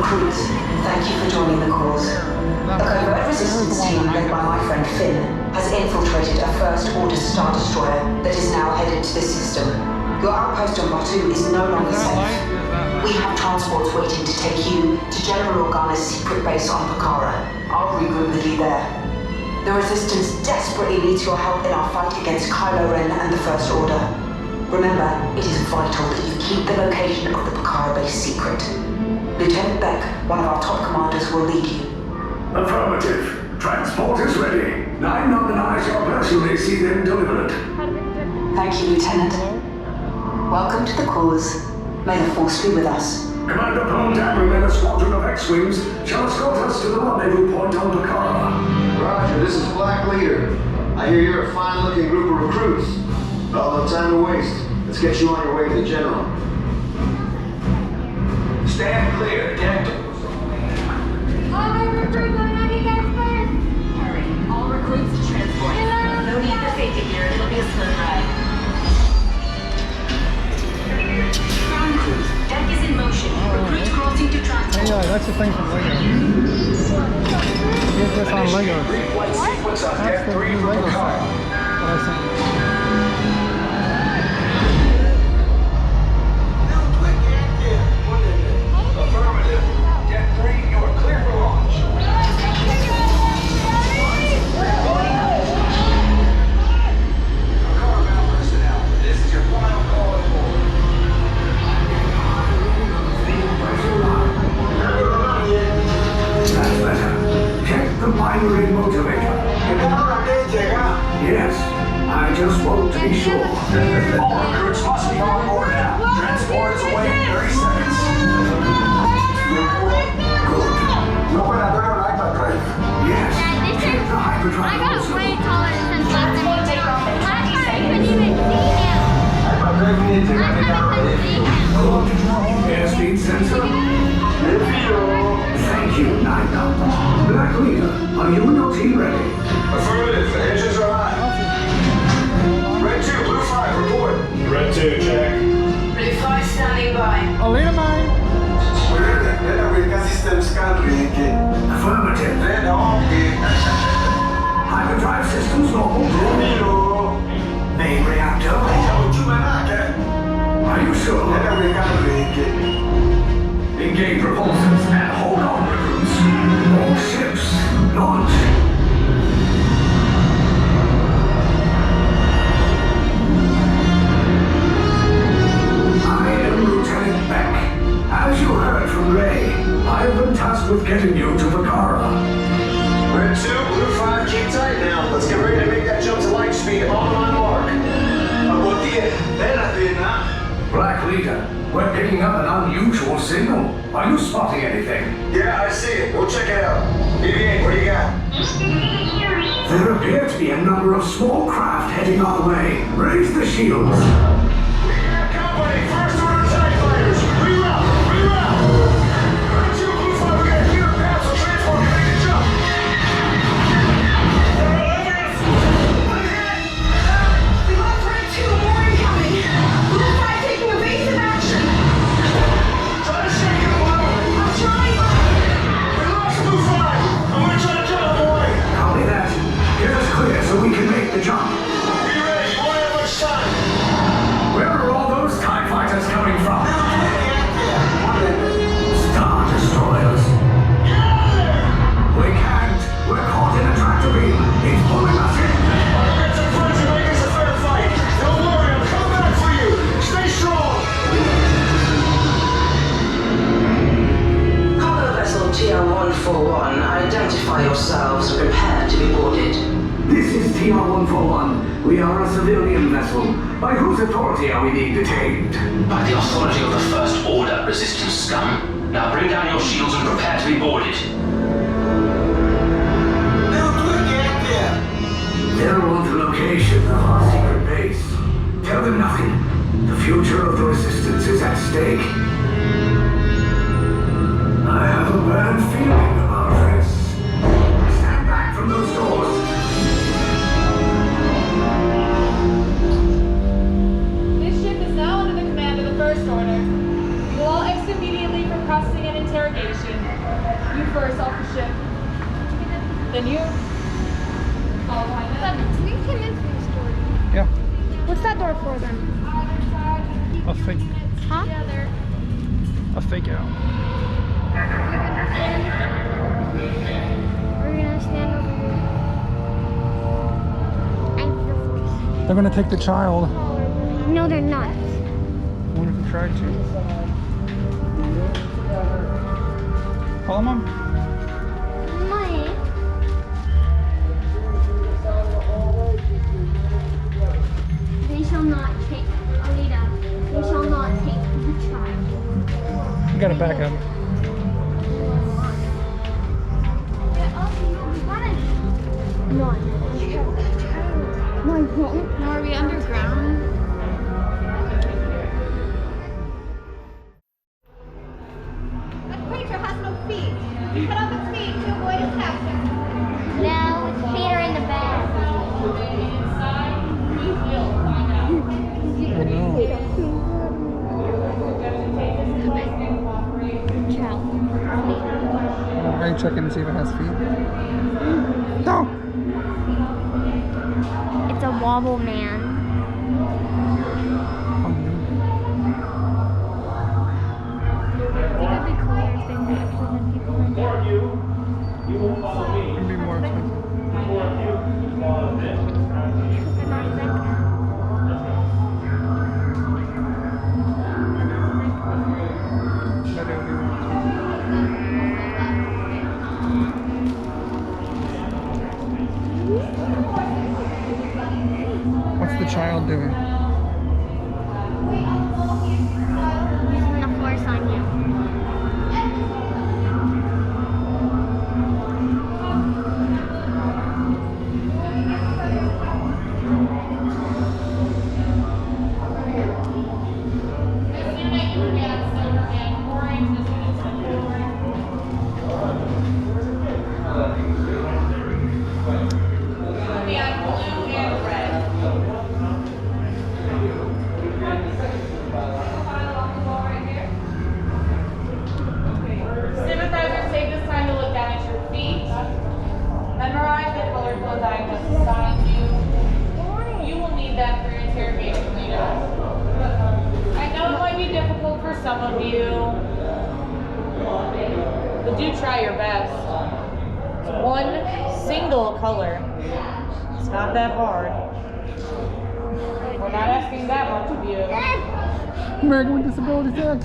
Recruits, thank you for joining the cause. A covert resistance team led by my friend Finn has infiltrated a First Order Star Destroyer that is now headed to this system. Your outpost on Batuu is no longer safe. We have transports waiting to take you to General Organa's secret base on Pakara. I'll regroup with you there. The Resistance desperately needs your help in our fight against Kylo Ren and the First Order. Remember, it is vital that you keep the location of the Pakara base secret. Lieutenant Beck, one of our top commanders, will lead you. Affirmative. Transport is ready. 9 and I shall personally see them delivered. Thank you, Lieutenant. Welcome to the cause. May the Force be with us. Commander Paul Dameron and a squadron of X-Wings shall escort us to the rendezvous point on Pakara. Roger, this is Black Leader. I hear you're a fine-looking group of recruits. Well, no time to waste. Let's get you on your way to the General. Stand clear, Deck. Alright, recruits, I'm gonna get guys first. Hurry, all recruits to transport. No need for safety gear, it'll be a smooth ride. Ground crews, deck is in motion. Recruits crossing to transport. Hey, that's the thing from Lego. Here's this on Lego. Sequence on That's Deck the 3 new from Lego set Pakara. that I sent. Affirmative. Deck 3, you are clear for launch. Pakara personnel, this is your final call to board. That's better. Check the binary motivator. Yes, I just want to be sure. All recruits must be on board now. Transport is away in 30 seconds. Good. No operador on hyperdrive. Yes. Check the hyperdrive. I got also. way taller than Transport take off in 20 I couldn't seconds. even see him. Hyperdrive needs I couldn't see him. Good. Airspeed sensor. Thank you, Nine. Black Leader, are you and your team ready? Affirmative. The engines are on. Red 2, Blue 5, report. Red 2, check. Blue 5 standing by. Oh, lead mine. Affirmative. Hyperdrive systems normal. Main reactor. Are you sure? Engage propulsors and hold on, recruits. All ships, launch. I am Lieutenant Beck. As you heard from Ray, I've been tasked with getting you to Pakara. Red 2, Blue 5, keep tight now. Let's get ready to make that jump to light speed on my mark. Black Leader, we're picking up an unusual signal. Are you spotting anything? Yeah, I see it. We'll check it out. BB-8, what do you got? There appear to be a number of small craft heading our way. Raise the shields. We got company. First Order TIE fighters. Reroute! Red 2, Blue 5, we got a clear path for transport to make the jump. We lost Red 2, more incoming. Blue 5 taking evasive action. Try to shake it along. I'm trying. We lost Blue 5. I'm gonna try to jump on the way. Copy that. Get us clear so we can make the jump. Be ready. You won't have much time. Where are all those TIE fighters coming from? Star Destroyers. We can't. We're caught in a tractor beam. It's pulling us in. I'll get some friends and make this a fair fight. Don't worry, I'm coming back for you. Stay strong. Cargo vessel TR-141, identify yourselves and prepare to be boarded. This is TR-141. We are a civilian vessel. By whose authority are we being detained? By the authority of the First Order, Resistance scum. Now bring down your shields and prepare to be boarded. They'll want the location of our secret base. Tell them nothing. The future of the Resistance is at stake. I have a bad feeling about this. Stand back from those doors. This ship is now under the command of the First Order. You will all exit immediately from processing and interrogation. You first off the ship. Then you. Follow behind But them. we came into the store. Yeah. What's that door for then? A fake. Huh? A fake out. We're gonna stand over here. And the force. They're gonna take the child. No, they're not. I wonder if they tried to. Call them. Money. They shall not take Alita. They shall not take the child. You gotta back up. No. No, I won't. No, are we underground? That creature has no feet. Cut off its feet to avoid its capture. No, its feet are in the bag. Are you checking to see if it has feet? No! It's a wobble man. It could be cooler if they would actually have people in there. It'd be more expensive. But not like But it would be more expensive. What's the child doing? using the force on you. Sympathizers, take this time to look down at your feet. Memorize the colored clothes I have just assigned you. You will need that for your interrogation later. I know it might be difficult for some of you, but do try your best. It's one single color. It's not that hard. We're not asking that much of you. American with Disabilities Act.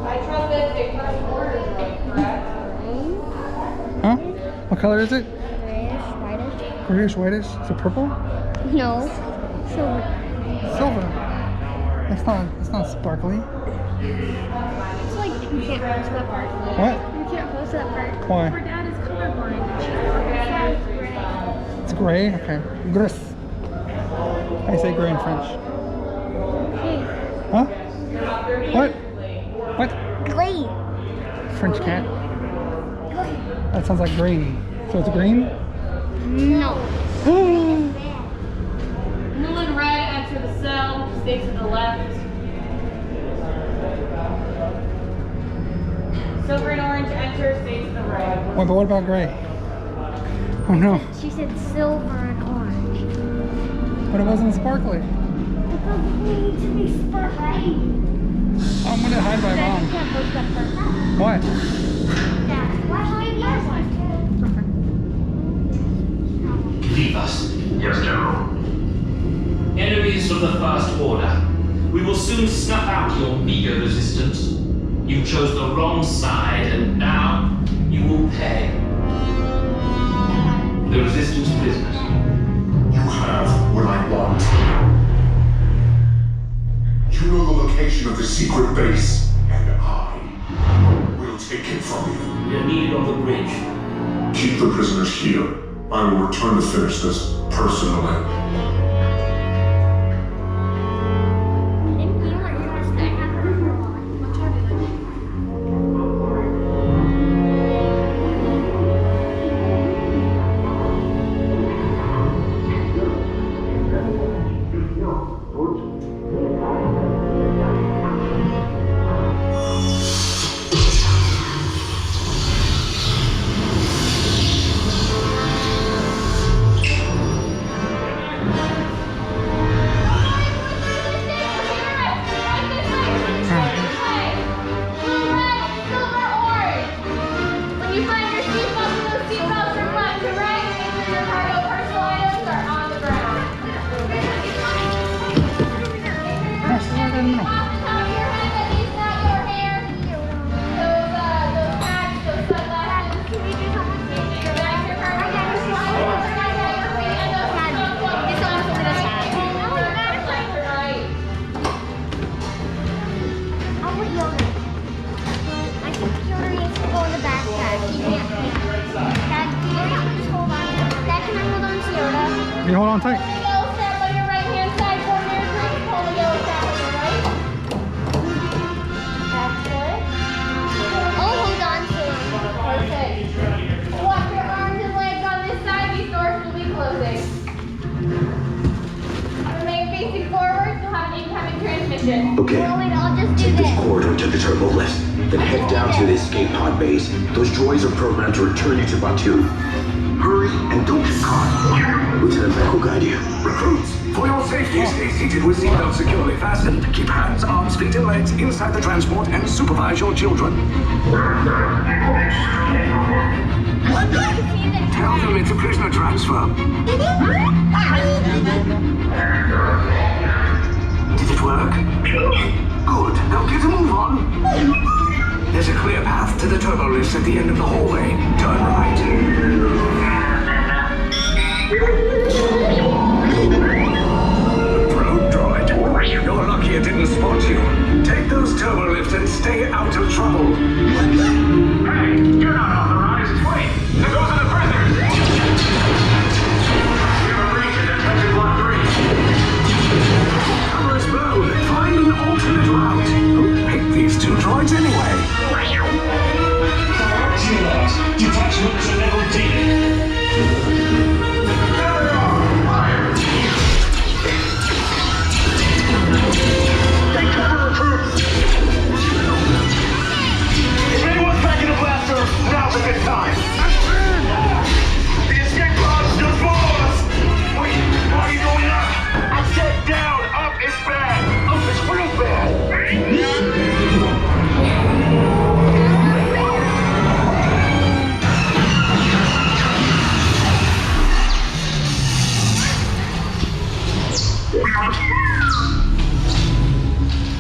I trust that they first order is right, correct? Huh? What color is it? Grayish, whitish. Grayish, whitish? Is it purple? No. Silver. Silver. It's not sparkly. It's like you can't post that part. What? You can't post that part. Why? Her dad is colorblind. It's gray? Okay. Gris. How do you say gray in French? Huh? What? What? Gray. French cat? That sounds like green. So it's green? No. Blue and red enter the cell, stay to the left. Silver and orange enter, stay to the right. Wait, but what about gray? Oh no. She said silver and orange. But it wasn't sparkly. Because we need to be sparkly. I'm gonna hide my You mom. can't post that part. What? Dad, why should we Leave us. Yes, General. Enemies of the First Order. We will soon snuff out your meager resistance. You chose the wrong side, and now you will pay. The Resistance business. You have what I want. You know the location of the secret base, and I will take it from you. We are needed on the bridge. Keep the prisoners here. I will return to finish this personally. Didn't you want her to stay? What time is it? in the middle. Off the top of your head, that is not your hair. Those pads, those sunglasses. Can we do something? Your back, your hair. I got your feet, and those sunglasses. This one's a little sad. Left to right. I want Yoda. I think Yoda needs to go in the backpack. He can't. Dad, just hold on. Dad, can I hold on to Yoda? You hold on tight. Yellow strap on your right hand side, go near your green, pull the yellow strap on your right. That's good. Oh, hold on to him. Perfect. Watch your arms and legs on this side, these doors will be closing. Remain facing forward, you'll have an incoming transmission. Okay. Oh, wait, I'll just do Take this this. corridor to the turbo lift, then head down to the escape pod base. Those droids are programmed to return you to Batuu. Hurry and don't get caught. Lieutenant Beck will guide you. Recruits, for your safety, stay seated with seatbelts securely fastened. Keep hands, arms, feet, and legs inside the transport and supervise your children. Tell them it's a prisoner transfer. Did it work? Good. Now get a move on. There's a clear path to the turbo lifts at the end of the hallway. Turn right. Probe droid. You're lucky it didn't spot you. Take those turbo lifts and stay out of trouble. Hey, you're not authorized. Wait, those are the prisoners. We have a breach in Defensive Block 3. Cover is blown. Find an alternate route. Who picked these two droids anyway? Detachment to level D. There they are. Fire. Take cover, recruits. If anyone's packing a blaster, now's a good time. The escape pod's just below us. Wait, why are you going up? I said down. Up is bad. Up is real bad.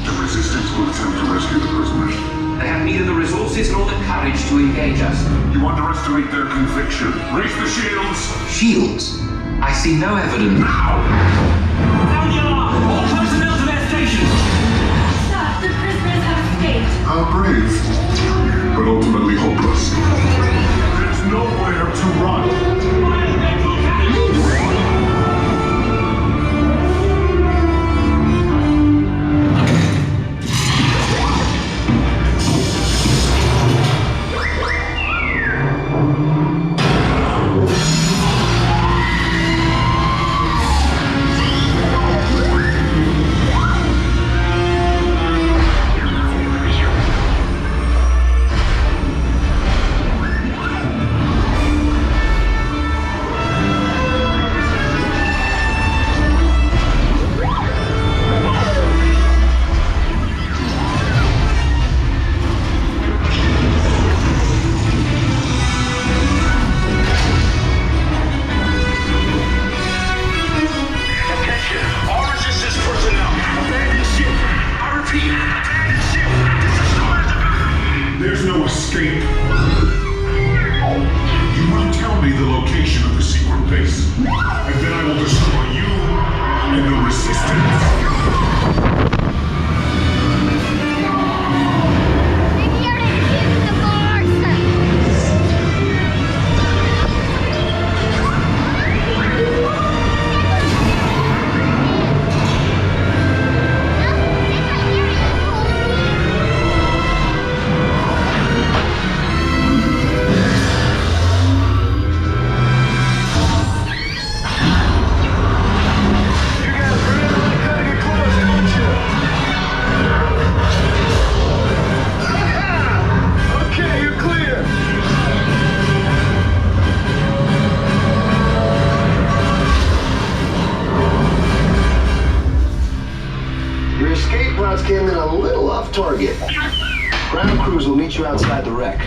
The Resistance will attempt to rescue the prisoners. They have neither the resources nor the courage to engage us. You underestimate their conviction. Raise the shields! Shields? I see no evidence. Sound the alarm! All personnel to their stations! Stop, the prisoners have escaped. How brave, but ultimately hopeless. There's nowhere to run. There's no escape. You will tell me the location of the secret base, and then I will destroy you and the Resistance. Maybe you're using the Came in a little off target. Ground crews will meet you outside the wreck.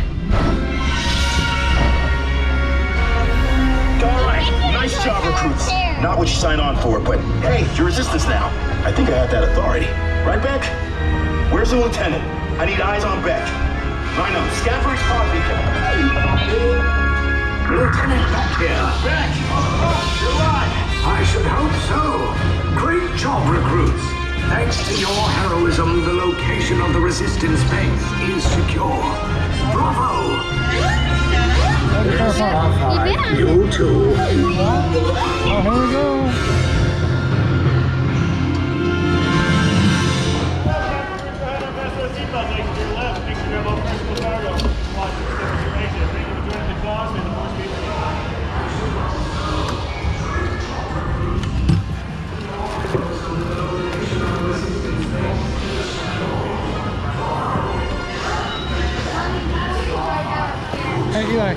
All right, nice job, recruits. Not what you signed on for, but hey, you're Resistance now. I think I have that authority. Right, Beck? Where's the lieutenant? I need eyes on Beck. Rhino, scan for his pod beacon. Lieutenant back here. Beck! You're alive! I should hope so. Great job, recruits. Thanks to your heroism, the location of the resistance base is secure. Bravo! You too. Oh, here we go. Hey, Eli.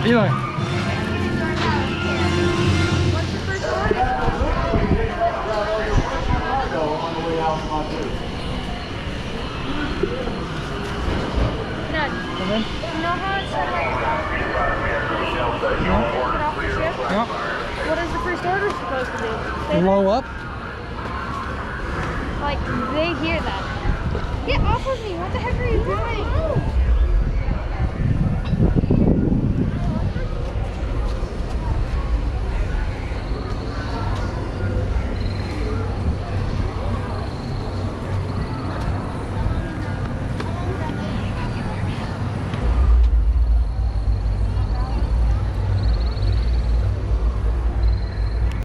Eli. What's the first order? Dad, Come in. you know how it's like get off the ship? Yep. What is the first order supposed to do? Say Blow up. that? Like, they hear that. Get off of me! What the heck are you doing?